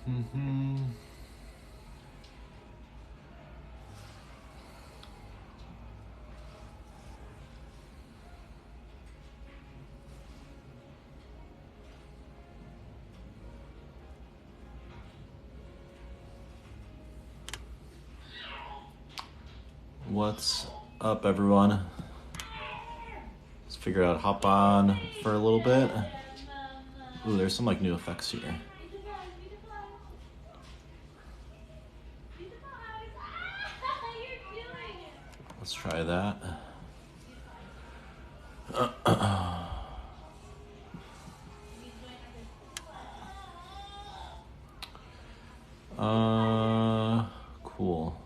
Mm-hmm. What's up, everyone? Let's figure out hop on for a little bit. Ooh, there's some like new effects here. Let's try that. Cool.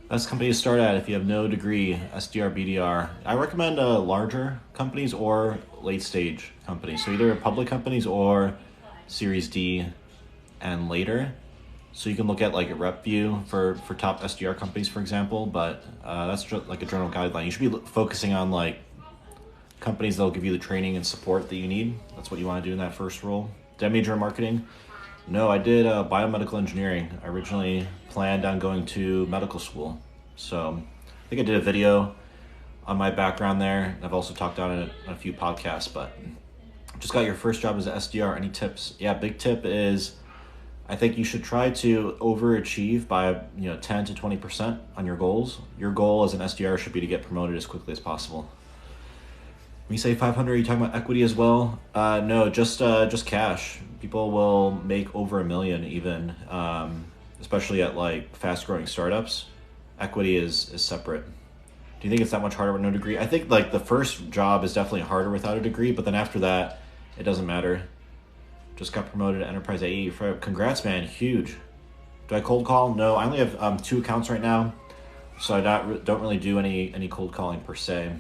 Best company to start at if you have no degree, SDR, BDR. I recommend larger companies or late stage companies. So either public companies or Series D and later. So you can look at like a rep view for top SDR companies, for example, but that's just like a general guideline. You should be focusing on like companies that'll give you the training and support that you need. That's what you want to do in that first role. Did I major in marketing? No, I did biomedical engineering. I originally planned on going to medical school. So I think I did a video on my background there. I've also talked on it in a few podcasts, but just got your first job as an SDR. Any tips? Yeah, big tip is I think you should try to overachieve by 10 to 20% on your goals. Your goal as an SDR should be to get promoted as quickly as possible. When you say 500, are you talking about equity as well? No, just cash. People will make over $1 million even, especially at like fast growing startups. Equity is separate. Do you think it's that much harder with no degree? I think like the first job is definitely harder without a degree, but then after that, it doesn't matter. Just got promoted to enterprise AE. Congrats, man, huge. Do I cold call? No, I only have 2 accounts right now, so I don't really do any cold calling per se.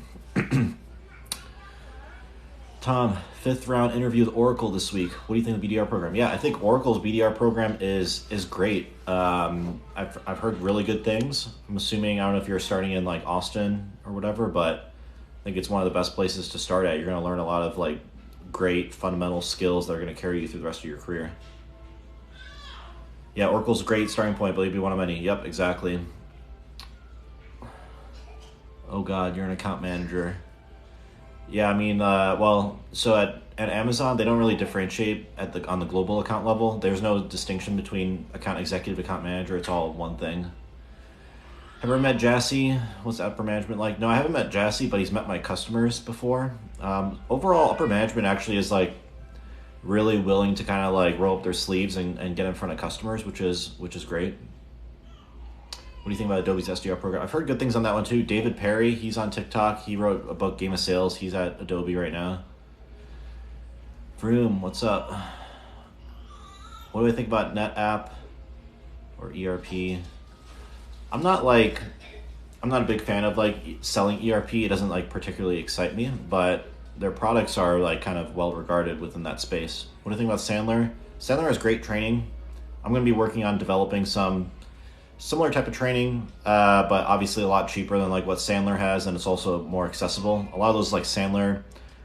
Tom, 5th round interview with Oracle this week. What do you think of the BDR program? Yeah, I think Oracle's BDR program is great. I've heard really good things. I'm assuming, I don't know if you're starting in like Austin or whatever, but I think it's one of the best places to start at. You're going to learn a lot of like great fundamental skills that are going to carry you through the rest of your career. Yeah, Oracle's a great starting point, but you'll be one of many. Yep, exactly. Oh God, you're an account manager. Yeah, I mean, so at Amazon, they don't really differentiate on the global account level. There's no distinction between account executive, account manager. It's all one thing. Have you ever met Jassy? What's upper management like? No, I haven't met Jassy, but he's met my customers before. Overall, upper management actually is like really willing to kind of like roll up their sleeves and get in front of customers, which is great. What do you think about Adobe's SDR program? I've heard good things on that one too. David Perry, he's on TikTok. He wrote a book, Game of Sales. He's at Adobe right now. Vroom, what's up? What do I think about NetApp or ERP? I'm not a big fan of like selling ERP. It doesn't like particularly excite me, but their products are like kind of well regarded within that space. What do you think about Sandler? Sandler has great training. I'm going to be working on developing some similar type of training, but obviously a lot cheaper than like what Sandler has, and it's also more accessible. A lot of those like Sandler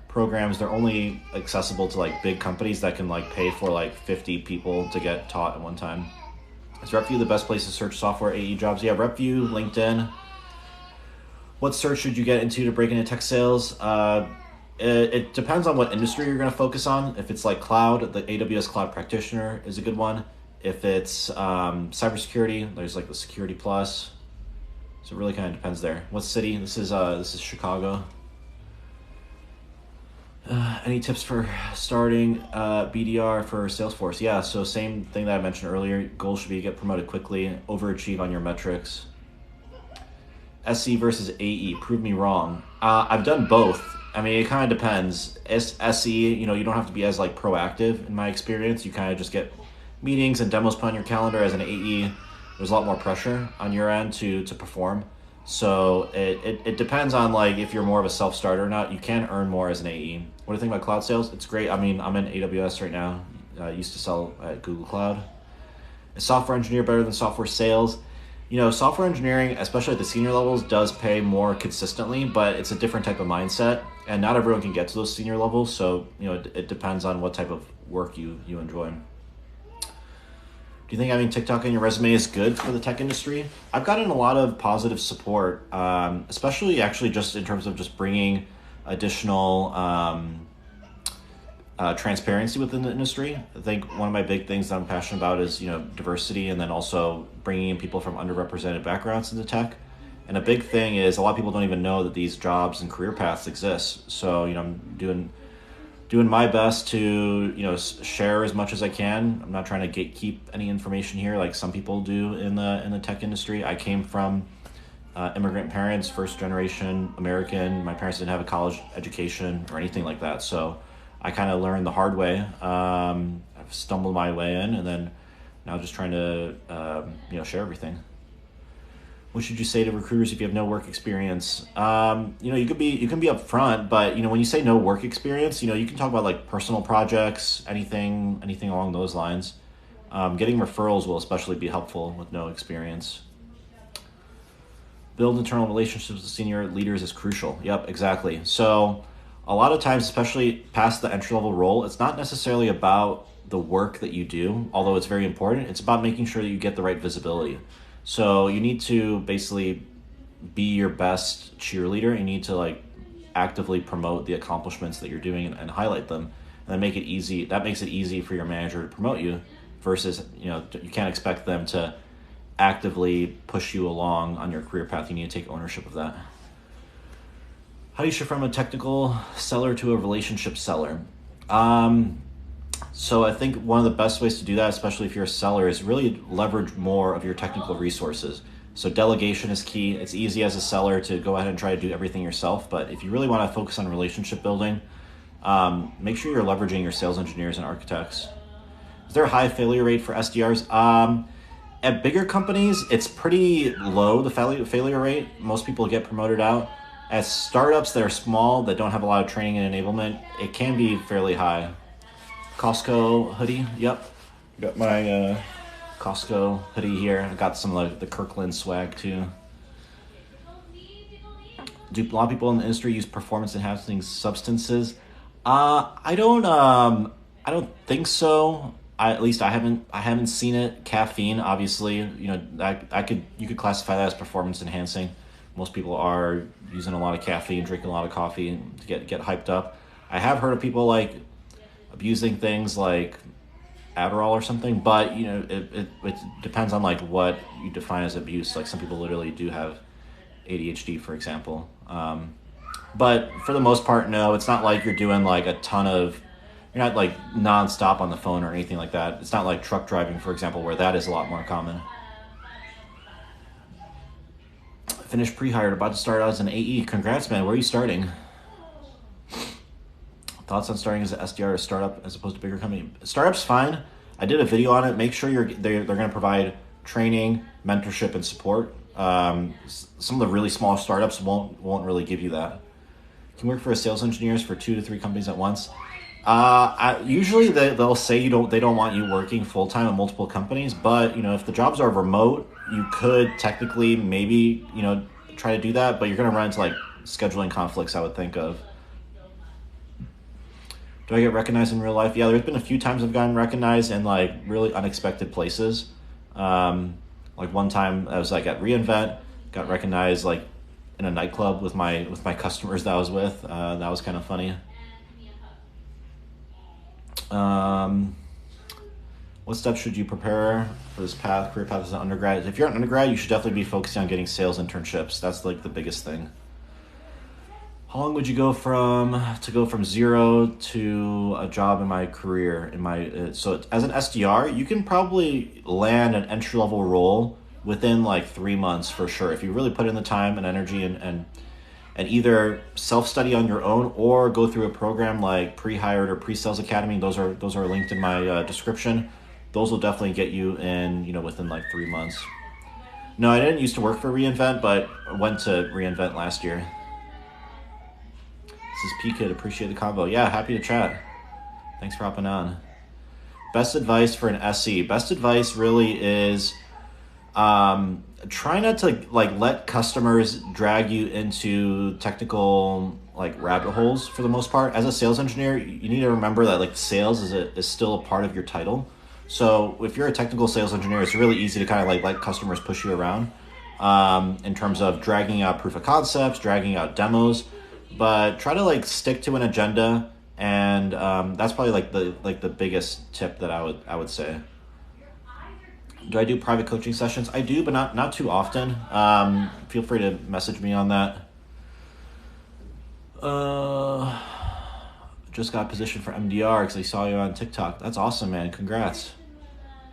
programs, they're only accessible to like big companies that can like pay for like 50 people to get taught at one time. Is RepView the best place to search software AE jobs? Yeah, RepView, LinkedIn. What search should you get into to break into tech sales? It depends on what industry you're going to focus on. If it's like cloud, the AWS Cloud Practitioner is a good one. If it's cybersecurity, there's like the Security Plus. So it really kind of depends there. What city? This is Chicago. Any tips for starting BDR for Salesforce? Yeah, so same thing that I mentioned earlier. Goal should be to get promoted quickly, overachieve on your metrics. SE versus AE, prove me wrong. I've done both. I mean, it kind of depends. SE, you don't have to be as like proactive in my experience. You kind of just get meetings and demos put on your calendar. As an AE, there's a lot more pressure on your end to perform. So it depends on like if you're more of a self-starter or not. You can earn more as an AE. What do you think about cloud sales? It's great. I mean, I'm in AWS right now. I used to sell at Google Cloud. Is software engineer better than software sales? Software engineering, especially at the senior levels, does pay more consistently, but it's a different type of mindset, and not everyone can get to those senior levels. So, it depends on what type of work you enjoy. Do you think having TikTok on your resume is good for the tech industry? I've gotten a lot of positive support, especially actually just in terms of just bringing additional transparency within the industry. I think one of my big things that I'm passionate about is diversity, and then also bringing in people from underrepresented backgrounds into tech. And a big thing is a lot of people don't even know that these jobs and career paths exist. So I'm doing my best to share as much as I can. I'm not trying to gatekeep any information here like some people do in the tech industry. I came from immigrant parents, first generation American. My parents didn't have a college education or anything like that, so I kind of learned the hard way. I've stumbled my way in, and then now just trying to share everything. What should you say to recruiters if you have no work experience? You can be upfront, but when you say no work experience, you can talk about like personal projects, anything along those lines. Getting referrals will especially be helpful with no experience. Build internal relationships with senior leaders is crucial. Yep, exactly. So a lot of times, especially past the entry-level role, it's not necessarily about the work that you do, although it's very important. It's about making sure that you get the right visibility. So you need to basically be your best cheerleader. You need to actively promote the accomplishments that you're doing and highlight them, and then make it easy. That makes it easy for your manager to promote you versus, you can't expect them to actively push you along on your career path. You need to take ownership of that. How do you shift from a technical seller to a relationship seller? So I think one of the best ways to do that, especially if you're a seller, is really leverage more of your technical resources. So delegation is key. It's easy as a seller to go ahead and try to do everything yourself, but if you really want to focus on relationship building, make sure you're leveraging your sales engineers and architects. Is there a high failure rate for SDRs? At bigger companies, it's pretty low, the failure rate. Most people get promoted out. At startups that are small, that don't have a lot of training and enablement, it can be fairly high. Costco hoodie, yep. Got my Costco hoodie here. I got some of the Kirkland swag too. Do a lot of people in the industry use performance enhancing substances? I don't think so. At least I haven't seen it. Caffeine, obviously, you could classify that as performance enhancing. Most people are using a lot of caffeine, drinking a lot of coffee to get hyped up. I have heard of people abusing things like Adderall or something, but it depends on what you define as abuse. Like some people literally do have ADHD, for example. But for the most part, no, it's not like you're doing a ton of, you're not nonstop on the phone or anything like that. It's not like truck driving, for example, where that is a lot more common. Finished pre-hired, about to start out as an AE. Congrats, man. Where are you starting? Thoughts on starting as an SDR or a startup as opposed to bigger company? Startup's fine. I did a video on it. Make sure they're going to provide training, mentorship, and support. Some of the really small startups won't really give you that. Can you work for a sales engineers for 2 to 3 companies at once? Usually they'll say they don't want you working full time at multiple companies, but if the jobs are remote, you could technically maybe try to do that, but you're going to run into scheduling conflicts, I would think of. Do I get recognized in real life? Yeah, there's been a few times I've gotten recognized in really unexpected places. One time I was at reInvent, got recognized in a nightclub with my customers that I was with. That was kind of funny. What steps should you prepare for this career path as an undergrad? If you're an undergrad, you should definitely be focusing on getting sales internships. That's the biggest thing. How long would you go from zero to a job in my career? So as an SDR, you can probably land an entry-level role within 3 months for sure. If you really put in the time and energy and either self-study on your own or go through a program like Pre-Hired or Pre-Sales Academy. Those are linked in my description. Those will definitely get you in, within 3 months. No, I didn't used to work for reInvent, but I went to reInvent last year. This is P-Kid, appreciate the convo. Yeah, happy to chat. Thanks for hopping on. Best advice for an SE. Best advice really is Try not to like let customers drag you into technical like rabbit holes for the most part. As a sales engineer, you need to remember that like sales is still a part of your title. So if you're a technical sales engineer, it's really easy to kind of like let customers push you around in terms of dragging out proof of concepts, dragging out demos, but try to like stick to an agenda. And that's probably like the biggest tip that I would say. Do I do private coaching sessions? I do, but not too often. Feel free to message me on that. Just got positioned for MDR because I saw you on TikTok. That's awesome, man. Congrats.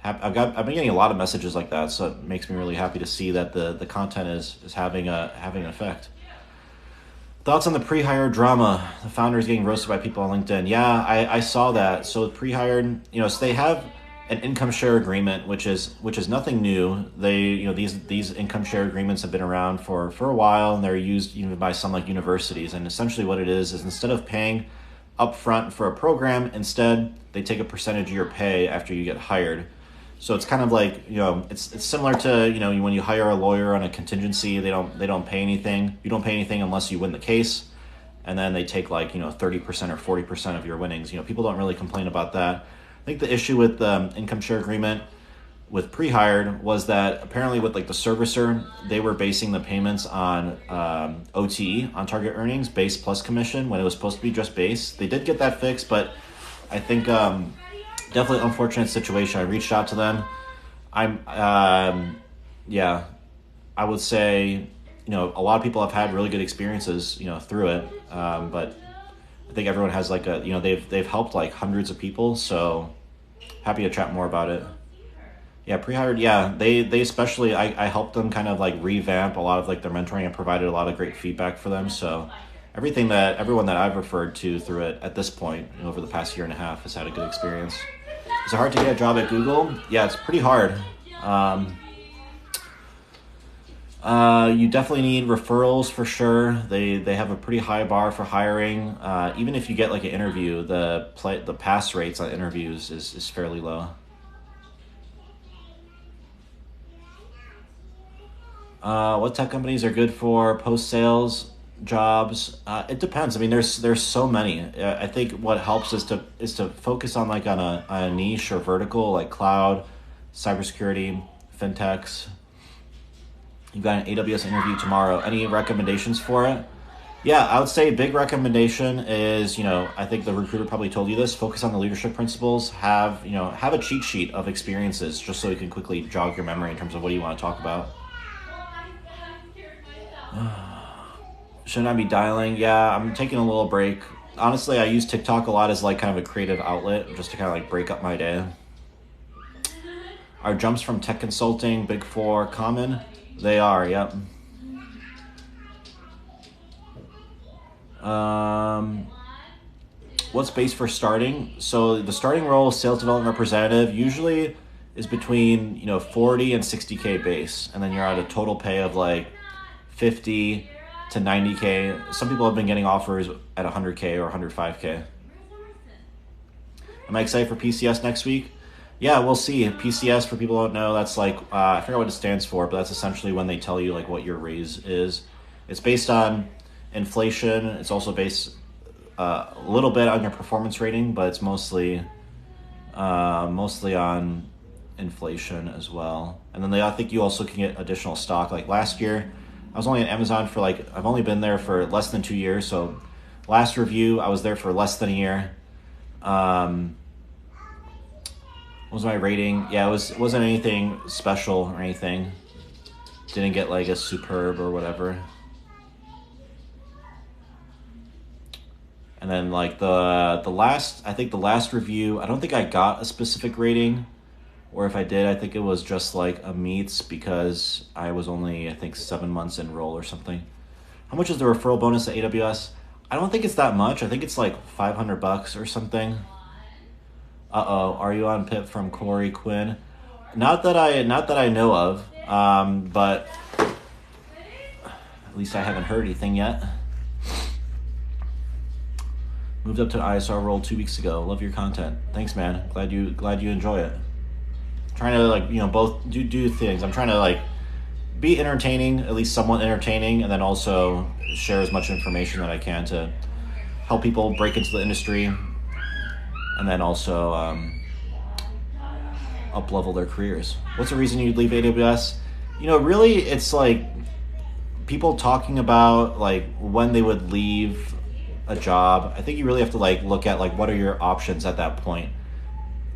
I've been getting a lot of messages like that, so it makes me really happy to see that the content is having an effect. Thoughts on the pre-hire drama? The founder is getting roasted by people on LinkedIn. Yeah, I saw that. So pre-hired, so they have an income share agreement, which is nothing new. They, these income share agreements have been around for a while, and they're used even by some like universities. And essentially, what it is instead of paying upfront for a program, instead they take a percentage of your pay after you get hired. So it's kind of like, it's similar to, when you hire a lawyer on a contingency, they don't pay anything. You don't pay anything unless you win the case. And then they take like, 30% or 40% of your winnings. People don't really complain about that. I think the issue with the income share agreement with pre-hired was that apparently with like the servicer, they were basing the payments on OTE, on target earnings, base plus commission, when it was supposed to be just base. They did get that fixed, but I think definitely unfortunate situation. I reached out to them. I would say, a lot of people have had really good experiences, through it. But I think everyone has like they've helped like hundreds of people. So happy to chat more about it. Yeah, pre-hired. Yeah, they especially, I helped them kind of like revamp a lot of like their mentoring and provided a lot of great feedback for them. So everyone that I've referred to through it at this point, over the past year and a half, has had a good experience. Is it hard to get a job at Google? Yeah, it's pretty hard. You definitely need referrals for sure. They have a pretty high bar for hiring. Even if you get like an interview, the pass rates on interviews is fairly low. What tech companies are good for post-sales jobs? It depends. I mean, there's so many. I think what helps is to focus on like on a niche or vertical, like cloud, cybersecurity, fintechs. You've got an AWS interview tomorrow. Any recommendations for it? Yeah, I would say a big recommendation is, I think the recruiter probably told you this, focus on the leadership principles, have a cheat sheet of experiences just so you can quickly jog your memory in terms of what do you want to talk about. Shouldn't I be dialing? Yeah, I'm taking a little break. Honestly, I use TikTok a lot as like kind of a creative outlet just to kind of like break up my day. Are jumps from tech consulting, Big Four common? They are, yep. What's base for starting? So the starting role, sales development representative, usually is between 40 and 60K base, and then you're at a total pay of like 50 to 90K. Some people have been getting offers at 100K or 105K. Am I excited for PCS next week? Yeah, we'll see. PCS, for people who don't know, that's like, I forget what it stands for, but that's essentially when they tell you like what your raise is. It's based on inflation. It's also based a little bit on your performance rating, but it's mostly on inflation as well. And then I think you also can get additional stock. Like last year, I was only at Amazon for I've only been there for less than 2 years. So last review, I was there for less than a year. What was my rating? Yeah, it wasn't anything special or anything. Didn't get like a superb or whatever. And then like the last review, I don't think I got a specific rating, or if I did, I think it was just like a meets because I was only, I think, 7 months in role or something. How much is the referral bonus at AWS? I don't think it's that much. I think it's like $500 or something. Are you on Pip from Corey Quinn? Not that I know of, but at least I haven't heard anything yet. Moved up to an ISR role 2 weeks ago. Love your content. Thanks, man. Glad you enjoy it. trying to like, both do things. I'm trying to like be entertaining, at least somewhat entertaining, and then also share as much information that I can to help people break into the industry, and then also up level their careers. What's the reason you'd leave AWS? Really, it's like people talking about like when they would leave a job. I think you really have to like look at like what are your options at that point.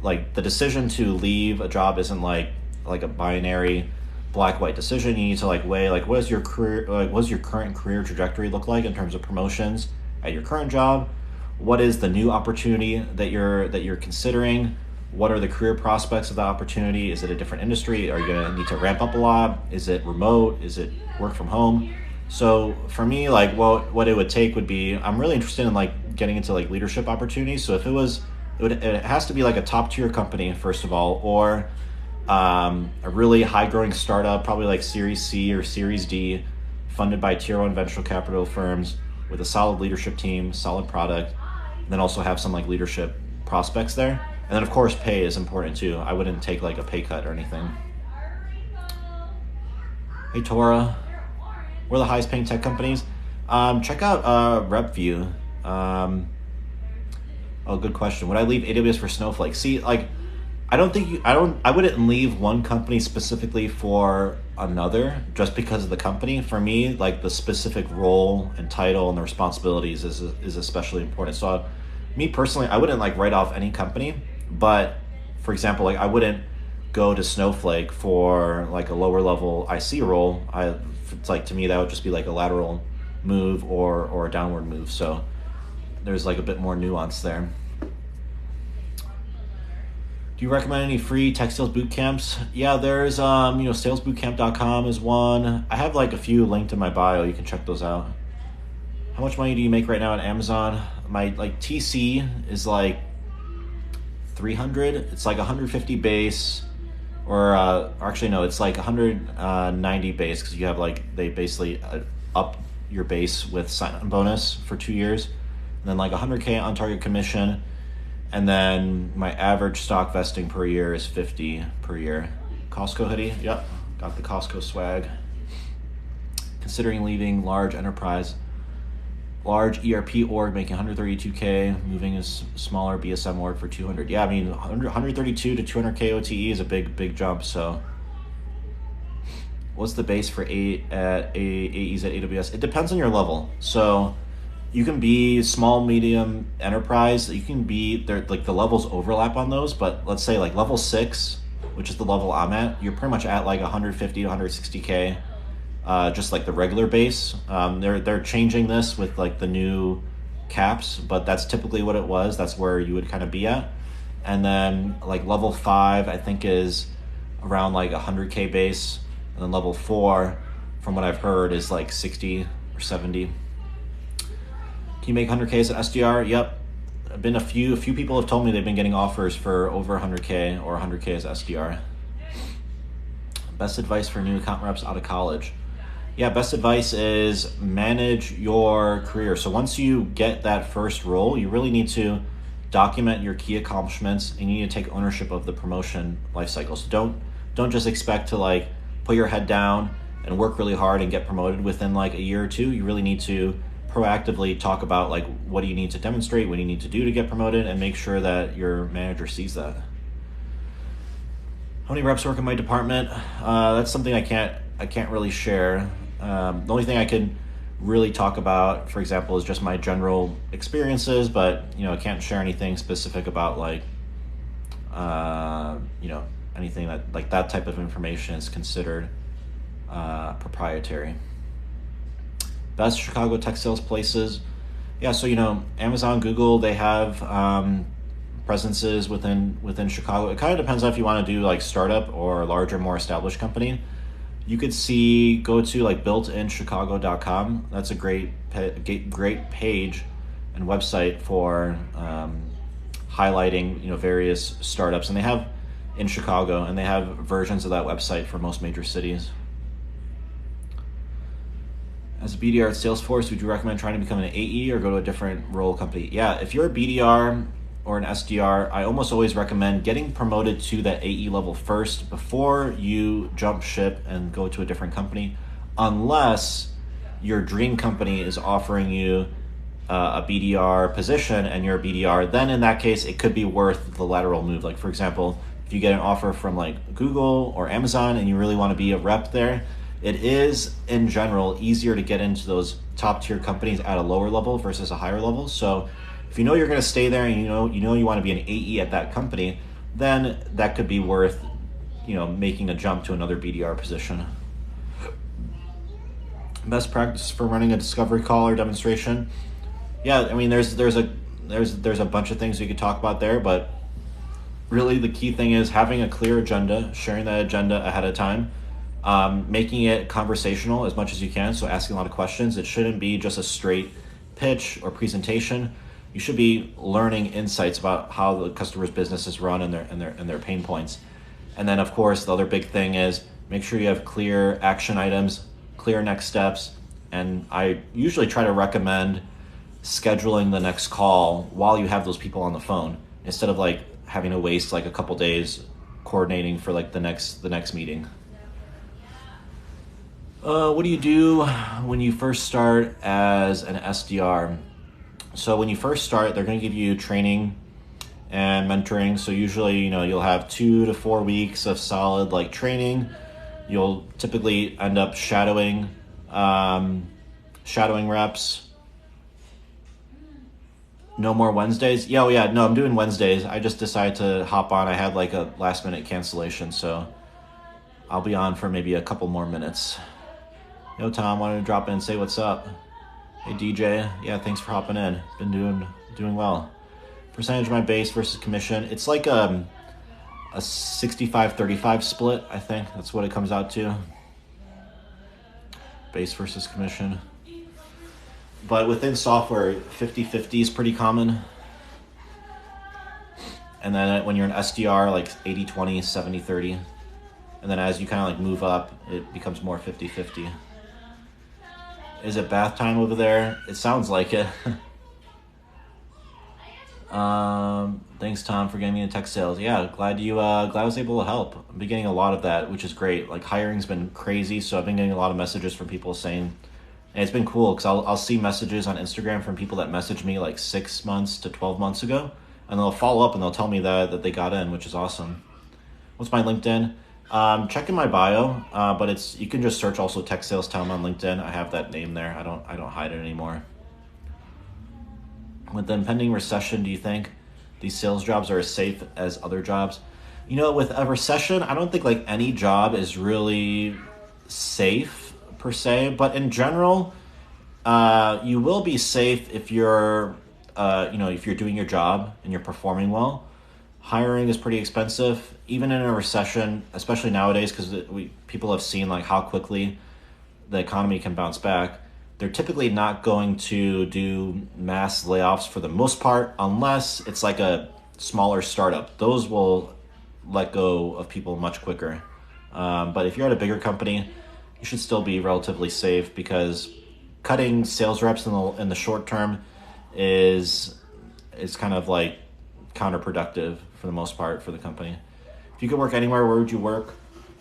Like the decision to leave a job isn't like a binary black white decision. You need to like weigh like what is your career, like what does your current career trajectory look like in terms of promotions at your current job? What is the new opportunity that you're considering? What are the career prospects of the opportunity? Is it a different industry? Are you going to need to ramp up a lot? Is it remote? Is it work from home? So for me, like what it would take would be, I'm really interested in like getting into like leadership opportunities. So if it has to be like a top tier company, first of all, or a really high growing startup, probably like Series C or Series D, funded by tier 1 venture capital firms with a solid leadership team, solid product, and then also have some like leadership prospects there. And then of course pay is important too. I wouldn't take like a pay cut or anything. Hey Tora, we're the highest paying tech companies. Check out RepView. Good question. Would I leave AWS for Snowflake? See, like I wouldn't leave one company specifically for another just because of the company. For me, like the specific role and title and the responsibilities is especially important. So me personally, I wouldn't like write off any company, but for example, like I wouldn't go to Snowflake for like a lower level IC role. It's like, to me, that would just be like a lateral move or a downward move. So there's like a bit more nuance there. Do you recommend any free tech sales boot camps? Yeah, there's salesbootcamp.com is one. I have like a few linked in my bio. You can check those out. How much money do you make right now on Amazon? My like TC is like 300. It's like 150 base, or actually no, it's like 190 base because you have like they basically up your base with sign-on bonus for 2 years, and then like 100K on target commission. And then my average stock vesting per year is 50 per year. Costco hoodie, yep, got the Costco swag. Considering leaving large enterprise, large ERP org making 132K, moving a smaller BSM org for 200. Yeah, I mean 132 to 200K OTE is a big jump. So what's the base for AEs at AWS? It depends on your level. So you can be small, medium, enterprise. You can be there, like the levels overlap on those, but let's say like level 6, which is the level I'm at, you're pretty much at like 150 to 160K, just like the regular base. They're changing this with like the new caps, but that's typically what it was. That's where you would kind of be at. And then like level 5, I think is around like 100K base, and then level 4, from what I've heard, is like 60 or 70. Can you make 100K as an SDR? Yep. A few people have told me they've been getting offers for over 100K or 100K as SDR. Best advice for new account reps out of college? Yeah, best advice is manage your career. So once you get that first role, you really need to document your key accomplishments, and you need to take ownership of the promotion life cycle. So don't just expect to like put your head down and work really hard and get promoted within like a year or two. You really need to proactively talk about like what do you need to demonstrate, what do you need to do to get promoted, and make sure that your manager sees that. How many reps work in my department? That's something I can't really share. The only thing I can really talk about, for example, is just my general experiences, but I can't share anything specific about like anything that like that type of information is considered proprietary. Best Chicago tech sales places. Yeah, so Amazon, Google, they have presences within Chicago. It kind of depends on if you want to do like startup or larger, more established company. You could go to like builtinchicago.com. That's a great page and website for highlighting various startups, and they have in Chicago, and they have versions of that website for most major cities. As a BDR at Salesforce, would you recommend trying to become an AE or go to a different role company? Yeah, if you're a BDR or an SDR, I almost always recommend getting promoted to that AE level first before you jump ship and go to a different company, unless your dream company is offering you a BDR position and you're a BDR. Then in that case, it could be worth the lateral move. Like for example, if you get an offer from like Google or Amazon and you really want to be a rep there, it is in general easier to get into those top tier companies at a lower level versus a higher level. So if you know you're going to stay there and you know you want to be an AE at that company, then that could be worth making a jump to another BDR position. Best practice for running a discovery call or demonstration. Yeah, I mean there's a bunch of things we could talk about there, but really the key thing is having a clear agenda, sharing that agenda ahead of time, making it conversational as much as you can, so asking a lot of questions. It shouldn't be just a straight pitch or presentation. You should be learning insights about how the customer's business is run and their pain points. And then of course the other big thing is make sure you have clear action items, clear next steps, and I usually try to recommend scheduling the next call while you have those people on the phone, instead of like having to waste like a couple days coordinating for like the next meeting. What do you do when you first start as an SDR? So when you first start, they're going to give you training and mentoring. So usually, you'll have 2 to 4 weeks of solid like training. You'll typically end up shadowing reps. No more Wednesdays? No, I'm doing Wednesdays. I just decided to hop on. I had like a last minute cancellation, so I'll be on for maybe a couple more minutes. Yo, Tom, wanted to drop in and say what's up. Hey, DJ. Yeah, thanks for hopping in. Been doing well. Percentage of my base versus commission. It's like a 65-35 split, I think. That's what it comes out to. Base versus commission. But within software, 50-50 is pretty common. And then when you're an SDR, like 80-20, 70-30. And then as you kind of like move up, it becomes more 50-50. Is it bath time over there? It sounds like it. Thanks, Tom, for getting me into tech sales. Yeah, glad I was able to help. I've been getting a lot of that, which is great. Like hiring's been crazy, so I've been getting a lot of messages from people saying, and it's been cool because I'll see messages on Instagram from people that messaged me like 6 months to 12 months ago, and they'll follow up and they'll tell me that they got in, which is awesome. What's my LinkedIn? Check in my bio, but you can just search also TechSalesTom on LinkedIn. I have that name there. I don't hide it anymore. With the impending recession, do you think these sales jobs are as safe as other jobs? With a recession, I don't think like any job is really safe per se, but in general, you will be safe if you're doing your job and you're performing well. Hiring is pretty expensive, even in a recession, especially nowadays, because people have seen like how quickly the economy can bounce back. They're typically not going to do mass layoffs for the most part, unless it's like a smaller startup. Those will let go of people much quicker. But if you're at a bigger company, you should still be relatively safe, because cutting sales reps in the short term is kind of like counterproductive for the most part for the company. If you could work anywhere, where would you work?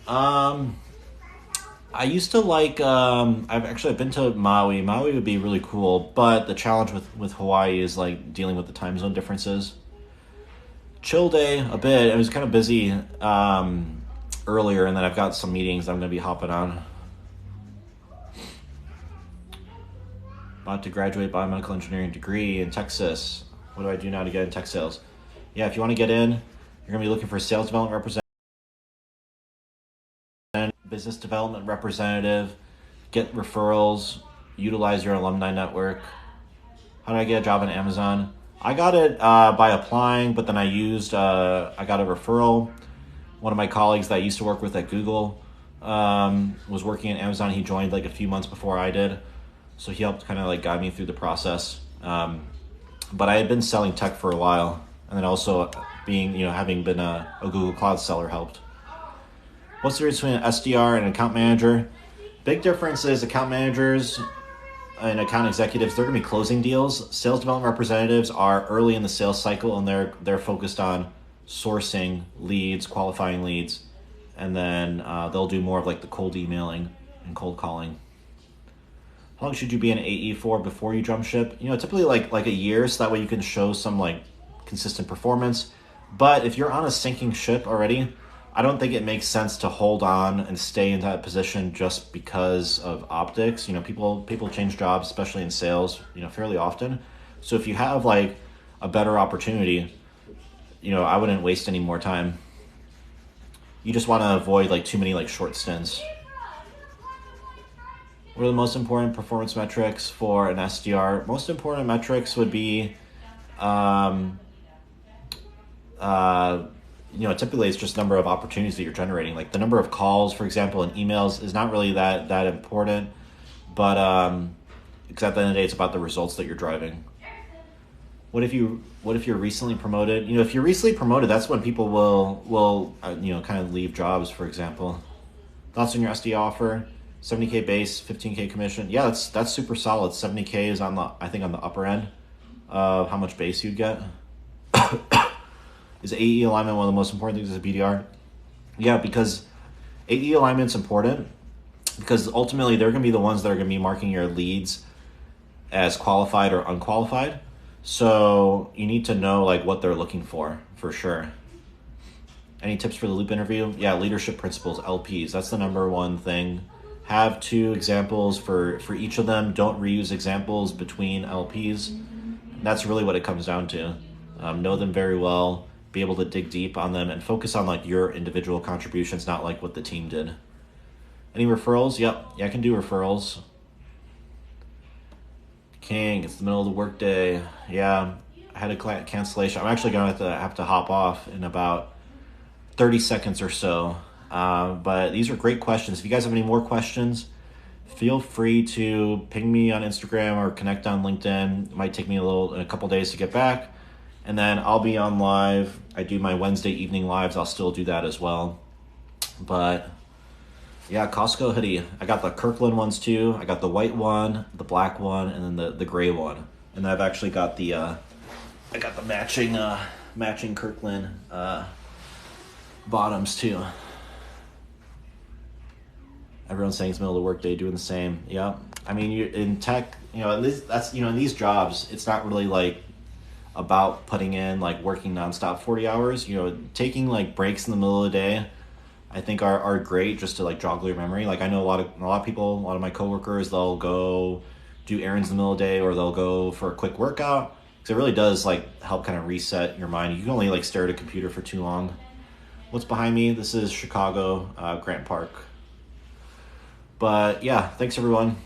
I used to like, I've been to Maui. Maui would be really cool, but the challenge with Hawaii is like dealing with the time zone differences. Chill day a bit. It was kind of busy earlier, and then I've got some meetings I'm going to be hopping on. About to graduate biomedical engineering degree in Texas. What do I do now to get in tech sales? Yeah, if you want to get in, you're going to be looking for a sales development representative, business development representative, get referrals, utilize your alumni network. How did I get a job on Amazon? I got it by applying, but then I got a referral. One of my colleagues that I used to work with at Google was working at Amazon. He joined like a few months before I did, so he helped kind of like guide me through the process. But I had been selling tech for a while, and then also having been a Google Cloud seller helped. What's the difference between an SDR and an account manager? Big difference is account managers, and account executives, they're going to be closing deals. Sales development representatives are early in the sales cycle, and they're focused on sourcing leads, qualifying leads, and then they'll do more of like the cold emailing and cold calling. How long should you be an AE for before you jump ship? Typically like a year, so that way you can show some like consistent performance. But if you're on a sinking ship already, I don't think it makes sense to hold on and stay in that position just because of optics. People change jobs, especially in sales, fairly often. So if you have like a better opportunity, I wouldn't waste any more time. You just want to avoid like too many like short stints. What are the most important performance metrics for an SDR? Most important metrics would be, typically it's just number of opportunities that you're generating. Like the number of calls, for example, and emails is not really that important, but because at the end of the day, it's about the results that you're driving. What if you're recently promoted? If you're recently promoted, that's when people will kind of leave jobs, for example. Thoughts on your SD offer? 70K base, 15K commission. Yeah, that's super solid. 70K is on the upper end of how much base you'd get. Is AE alignment one of the most important things as a BDR? Yeah, because AE alignment's important because ultimately they're going to be the ones that are going to be marking your leads as qualified or unqualified. So you need to know like what they're looking for sure. Any tips for the loop interview? Yeah, leadership principles, LPs. That's the number one thing. Have 2 examples for each of them. Don't reuse examples between LPs. That's really what it comes down to. Know them very well, be able to dig deep on them, and focus on like your individual contributions, not like what the team did. Any referrals? Yep, yeah, I can do referrals. King, it's the middle of the workday. Yeah, I had a client cancellation. I'm actually going to have to hop off in about 30 seconds or so. But these are great questions. If you guys have any more questions, feel free to ping me on Instagram or connect on LinkedIn. It might take me a couple days to get back. And then I'll be on live. I do my Wednesday evening lives. I'll still do that as well. But yeah, Costco hoodie. I got the Kirkland ones too. I got the white one, the black one, and then the gray one. And I've actually got the matching Kirkland bottoms too. Everyone's saying it's middle of the workday, doing the same. Yeah, I mean, you in tech, in these jobs, it's not really like about putting in like working nonstop 40 hours. Taking like breaks in the middle of the day, I think are great just to like joggle your memory. Like I know a lot of people, a lot of my coworkers, they'll go do errands in the middle of the day, or they'll go for a quick workout. Because it really does like help kind of reset your mind. You can only like stare at a computer for too long. What's behind me? This is Chicago, Grant Park. But yeah, thanks everyone.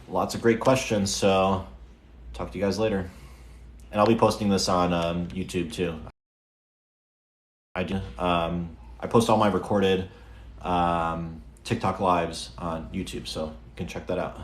Lots of great questions. So talk to you guys later. And I'll be posting this on YouTube too. I post all my recorded TikTok lives on YouTube, so you can check that out.